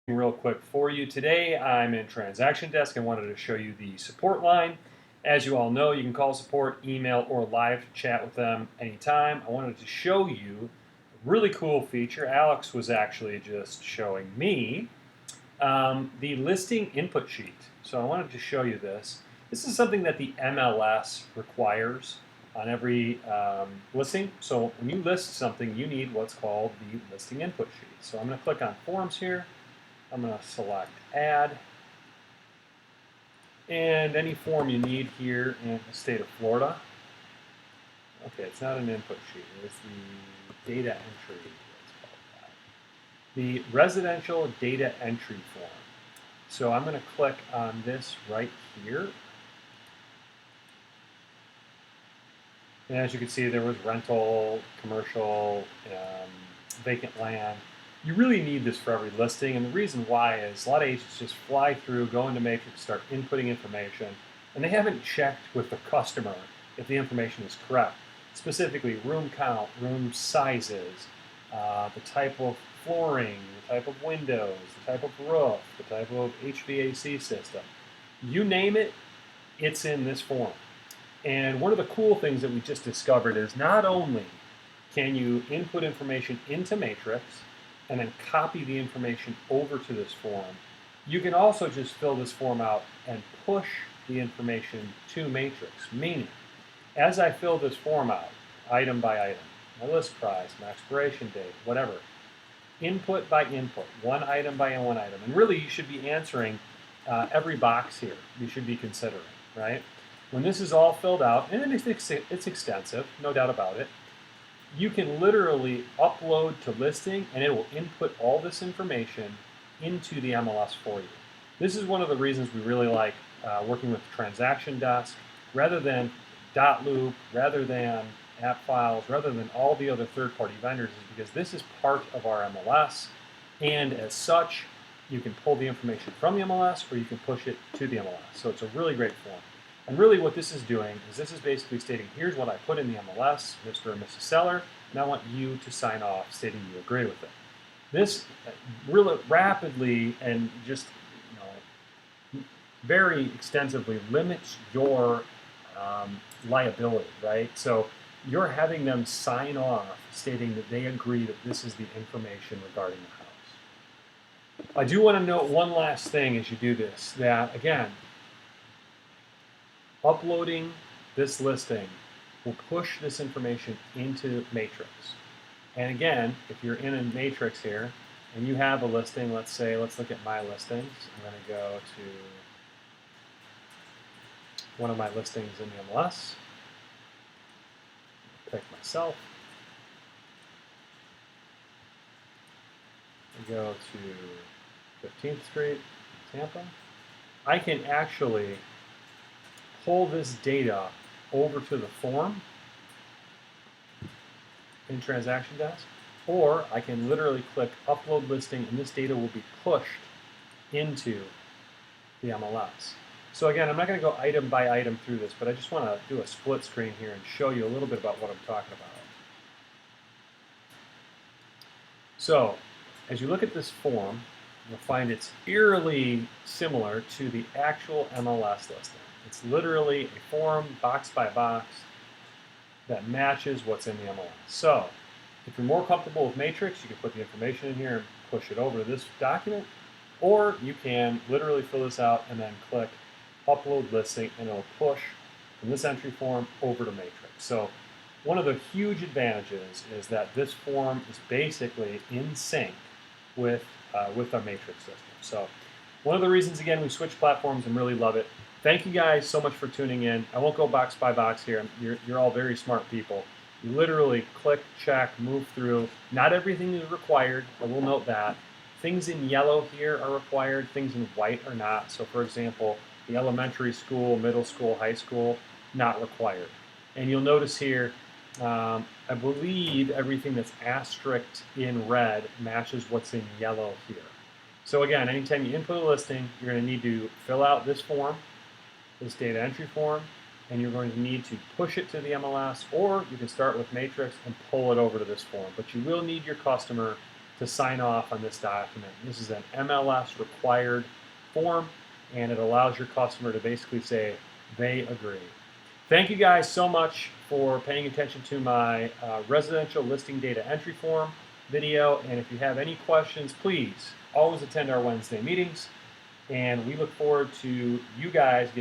Real quick for you today, I'm in Transaction Desk. I wanted to show you the support line. As you all know, you can call support, email, or live chat with them anytime. I wanted to show you a really cool feature. Alex was actually just showing me the listing input sheet. So I wanted to show you this. This is something that the MLS requires on every listing. So when you list something, you need what's called the listing input sheet. So I'm going to click on Forms here. I'm going to select Add, and any form you need here in the state of Florida. Okay, it's not an input sheet. It's the data entry. Let's call it that. The residential data entry form. So I'm going to click on this right here. And as you can see, there was rental, commercial, vacant land. You really need this for every listing, and the reason why is a lot of agents just fly through, go into Matrix, start inputting information, and they haven't checked with the customer if the information is correct. Specifically, room count, room sizes, the type of flooring, the type of windows, the type of roof, the type of HVAC system. You name it, it's in this form. And one of the cool things that we just discovered is not only can you input information into Matrix and then copy the information over to this form, you can also just fill this form out and push the information to Matrix. Meaning, as I fill this form out, item by item, my list price, my expiration date, whatever, input by input, one item by one item, and really you should be answering every box here you should be considering, right? When this is all filled out, and it's extensive, no doubt about it, you can literally upload to listing and it will input all this information into the MLS for you. This is one of the reasons we really like working with the Transaction Desk rather than .loop, rather than app files, rather than all the other third-party vendors, is because this is part of our MLS, and as such, you can pull the information from the MLS or you can push it to the MLS. So it's a really great form. And really what this is doing is this is basically stating, here's what I put in the MLS, Mr. and Mrs. Seller, and I want you to sign off stating you agree with it. This really rapidly and just very extensively limits your liability, right? So you're having them sign off stating that they agree that this is the information regarding the house. I do want to note one last thing as you do this, that again, uploading this listing will push this information into Matrix. And again, if you're in a Matrix here and you have a listing, let's look at my listings. I'm going to go to one of my listings in the MLS. Pick myself. I go to 15th Street, Tampa. I can actually pull this data over to the form in Transaction Desk, or I can literally click Upload Listing, and this data will be pushed into the MLS. So again, I'm not going to go item by item through this, but I just want to do a split screen here and show you a little bit about what I'm talking about. So, as you look at this form, you'll find it's eerily similar to the actual MLS listing. It's literally a form, box by box, that matches what's in the MLS. So, if you're more comfortable with Matrix, you can put the information in here and push it over to this document, or you can literally fill this out and then click Upload Listing, and it'll push from this entry form over to Matrix. So, one of the huge advantages is that this form is basically in sync with our Matrix system. So, one of the reasons, again, we switched platforms and really love it. Thank you guys so much for tuning in. I won't go box by box here. You're all very smart people. You literally click, check, move through. Not everything is required. I will note that. Things in yellow here are required. Things in white are not. So, for example, the elementary school, middle school, high school, not required. And you'll notice here, I believe everything that's asterisked in red matches what's in yellow here. So again, anytime you input a listing, you're going to need to fill out this form, this data entry form, and you're going to need to push it to the MLS, or you can start with Matrix and pull it over to this form. But you will need your customer to sign off on this document. This is an MLS required form, and it allows your customer to basically say they agree. Thank you guys so much for paying attention to my residential listing data entry form video. And if you have any questions, please always attend our Wednesday meetings. And we look forward to you guys getting